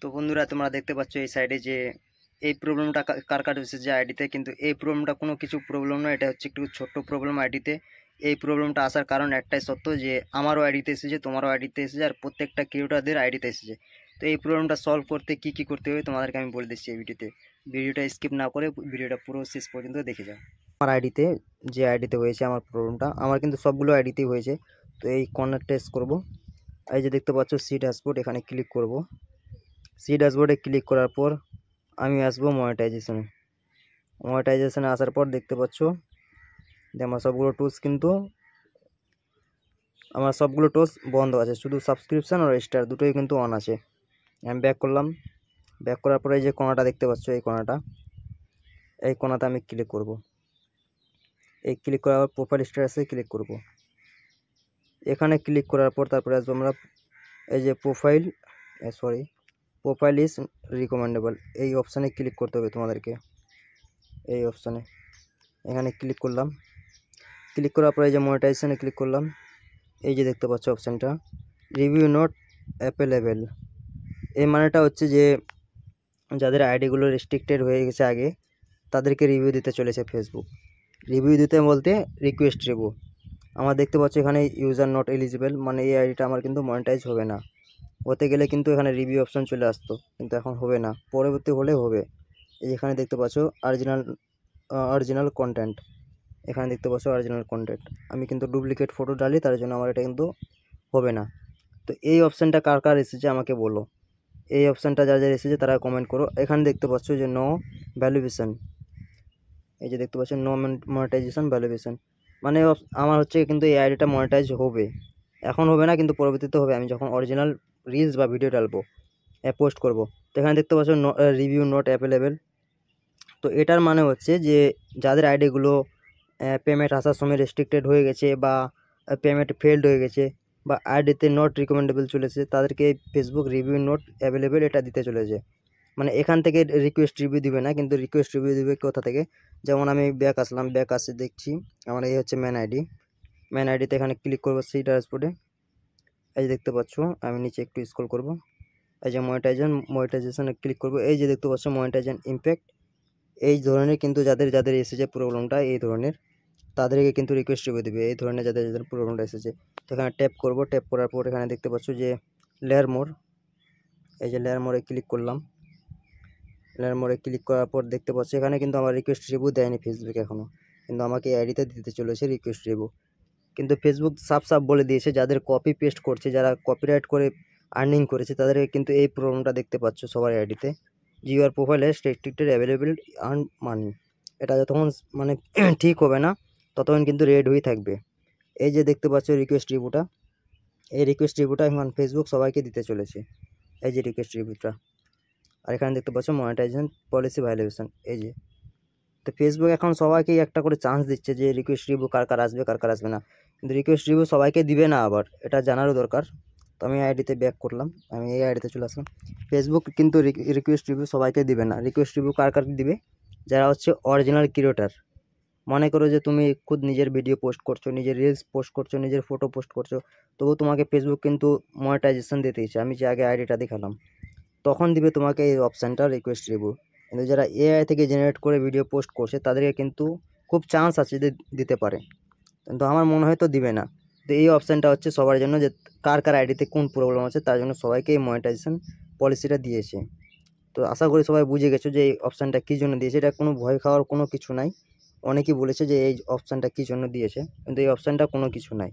তো বন্ধুরা, তোমরা দেখতে পাচ্ছ এই সাইডে যে এই প্রবলেমটা কার কার এসেছে আইডিতে, কিন্তু এই প্রবলেমটা কোনো কিছু প্রবলেম নয়, এটা হচ্ছে একটু ছোট্ট প্রবলেম আইডিতে। এই প্রবলেমটা আসার কারণ একটাই সত্য, যে আমারও আইডিতে এসেছে, তোমারও আইডিতে এসেছে, আর প্রত্যেকটা ক্রিয়েটরদের আইডিতে এসেছে। তো এই প্রবলেমটা সলভ করতে কি কি করতে হবে তোমাদেরকে আমি বলে দিচ্ছি এই ভিডিওতে। ভিডিওটা স্কিপ না করে ভিডিওটা পুরো শেষ পর্যন্ত দেখে যাও। আমার আইডিতে যে আইডিতে হয়েছে আমার প্রবলেমটা, আমার কিন্তু সবগুলো আইডিতেই হয়েছে। তো এই কর্নার টেস্ট করব, এই যে দেখতে পাচ্ছ সি ড্যাশবোর্ড, এখানে ক্লিক করব। সি ড্যাশবোর্ডে ক্লিক করার পর আমি আসবো মনিটাইজেশনে আসার পর দেখতে পাচ্ছ যে আমার সবগুলো টুলস বন্ধ আছে, শুধু সাবস্ক্রিপশন আর স্টার দুটোই কিন্তু অন আছে। আমি ব্যাক করলাম, ব্যাক করার পরে এই যে কোণাটা দেখতে পাচ্ছ, এই কোণাতে আমি ক্লিক করব। এই ক্লিক করার পর প্রোফাইল স্ট্যাটাসে ক্লিক করব। এখানে ক্লিক করার পর তারপরে আসবো আমরা এই যে প্রোফাইল ইজ রিকমেন্ডেবল, এই অপশানে ক্লিক করতে হবে তোমাদেরকে। এই অপশানে এখানে ক্লিক করলাম, ক্লিক করার পরে এই যে মনিটাইজেশনে ক্লিক করলাম। এই যে দেখতে পাচ্ছ অপশানটা রিভিউ নট অ্যাভেলেবেল, এই মানেটা হচ্ছে যে যাদের আইডিগুলো রেস্ট্রিক্টেড হয়ে গেছে আগে, তাদেরকে রিভিউ দিতে চলেছে ফেসবুক। রিভিউ দিতে বলতে রিকোয়েস্ট রিভিউ। আমার দেখতে পাচ্ছ এখানে ইউজার নট এলিজিবল, মানে এই আইডিটা আমার কিন্তু মনিটাইজ হবে না। হতে গেলে কিন্তু এখানে রিভিউ অপশান চলে আসতো, কিন্তু এখন হবে না, পরবর্তী হলে হবে। এখানে দেখতে পাচ্ছ অরিজিনাল কন্টেন্ট, এখানে দেখতে পাচ্ছ অরিজিনাল কন্টেন্ট। আমি কিন্তু ডুপ্লিকেট ফটো ডালি, তার জন্য আমার এটা কিন্তু হবে না। তো এই অপশানটা কার কার এসেছে আমাকে বলো, এই অপশানটা যারা এসেছে তারা কমেন্ট করো। এখানে দেখতে পাচ্ছ যে নো ভ্যালুয়েশন, এই যে দেখতে পাচ্ছ নো মনিটাইজেশন ভ্যালুয়েশন, মানে আমার হচ্ছে কিন্তু এই আইডিটা মনিটাইজ হবে, এখন হবে না কিন্তু পরবর্তীতে হবে, আমি যখন অরিজিনাল রিলস বা ভিডিও ডালবো, পোস্ট করব। তো এখানে দেখতে পাচ্ছ রিভিউ নট অ্যাভেলেবেল। তো এটার মানে হচ্ছে যে যাদের আইডিগুলো পেমেন্ট আসার সময় রেস্ট্রিক্টেড হয়ে গেছে, বা পেমেন্ট ফেলড হয়ে গেছে, বা আইডিতে নট রিকমেন্ডেবল চলেছে, তাদেরকে ফেসবুক রিভিউ নট অ্যাভেলেবেল এটা দিতে চলেছে। মানে এখান থেকে রিকোয়েস্ট রিভিউ দিবে না, কিন্তু রিকোয়েস্ট রিভিউ দিবে কোথা থেকে, যেমন আমি ব্যাক আসলাম, ব্যাক আসে দেখছি আমার এই হচ্ছে ম্যান আইডিতে এখানে ক্লিক করবো সেই ড্যাশবোর্ডে। এই যে দেখতে পাচ্ছ আমি নিচে একটু স্ক্রল করব, এই যে মনিটাইজেশনে ক্লিক করব। এই যে দেখতে পাচ্ছ মনিটাইজেশন ইমপ্যাক্ট, এই ধরনের কিন্তু যাদের যাদের এসেছে প্রবলেমটা এই ধরনের, তাদেরকে কিন্তু রিকোয়েস্ট রিভিউ দেবে, এই ধরনের যাদের যাদের প্রবলেমটা এসেছে। তো এখানে ট্যাপ করব, ট্যাপ করার পর এখানে দেখতে পাচ্ছ যে লেয়ার মোর, এই যে লেয়ার মোড়ে ক্লিক করলাম। লেয়ার মোড়ে ক্লিক করার পর দেখতে পাচ্ছ এখানে কিন্তু আমার রিকোয়েস্ট রিভিউ দেয়নি ফেসবুক এখনও, কিন্তু আমাকে এই আইডিতে দিতে চলেছে রিকোয়েস্ট রিভিউ। কিন্তু ফেসবুক সাফ বলে দিয়েছে যাদের কপি পেস্ট করছে, যারা কপিরাইট করে আর্নিং করেছে, তাদেরকে কিন্তু এই প্রবলেমটা দেখতে পাচ্ছ সবার আইডিতে, your profile has restricted available earn money. এটা যতক্ষণ মানে ঠিক হবে না ততক্ষণ কিন্তু রেড হয়ে থাকবে। এই যে দেখতে পাচ্ছ রিকোয়েস্ট রিভিউটা, এই রিকোয়েস্ট রিভিউটা এখন ফেসবুক সবাইকে দিতে চলেছে, এই যে রিকোয়েস্ট রিভিউটা। আর এখানে দেখতে পাচ্ছ মনিটাইজেশন পলিসি ভায়োলেশন, এই যে। তো ফেসবুক এখন সবাইকেই একটা করে চান্স দিচ্ছে যে রিকোয়েস্ট রিভিউ কার কার আসবে কার কার আসবে না, কিন্তু রিকোয়েস্ট রিভিউ সবাইকে দিবে না, আবার এটা জানারও দরকার। তো আমি আইডিতে ব্যাক করলাম, আমি এই আইডিতে চলে আসলাম। ফেসবুক কিন্তু রিকোয়েস্ট রিভিউ সবাইকে দিবে না, রিকোয়েস্ট রিভিউ কার কার দিবে, যারা হচ্ছে অরিজিনাল ক্রিয়েটার। মনে করো যে তুমি খুদ নিজের ভিডিও পোস্ট করছো, নিজের রিলস পোস্ট করছো, নিজের ফটো পোস্ট করছো, তবু তোমাকে ফেসবুক কিন্তু মনিটাইজেশন দিতেইছে। আমি যে আগে আইডিটা দেখালাম, তখন দিবে তোমাকে এই অপশানটা রিকোয়েস্ট রিভিউ। কিন্তু যারা এআই থেকে জেনারেট করে ভিডিও পোস্ট করছে তাদেরকে কিন্তু খুব চান্স আছে যে দিতে পারে, কিন্তু আমার মনে হয় তো দিবে না। তো এই অপশানটা হচ্ছে সবার জন্য, যে কার কার আইডিতে কোন প্রবলেম আছে তার জন্য সবাইকে এই মনিটাইজেশন পলিসিটা দিয়েছে। তো আশা করি সবাই বুঝে গেছো যে এই অপশানটা কী জন্য দিয়েছে, এটা কোনো ভয় খাওয়ার কোনো কিছু নাই। অনেকেই বলেছে যে এই অপশানটা কী জন্য দিয়েছে, কিন্তু এই অপশানটা কোনো কিছু নাই।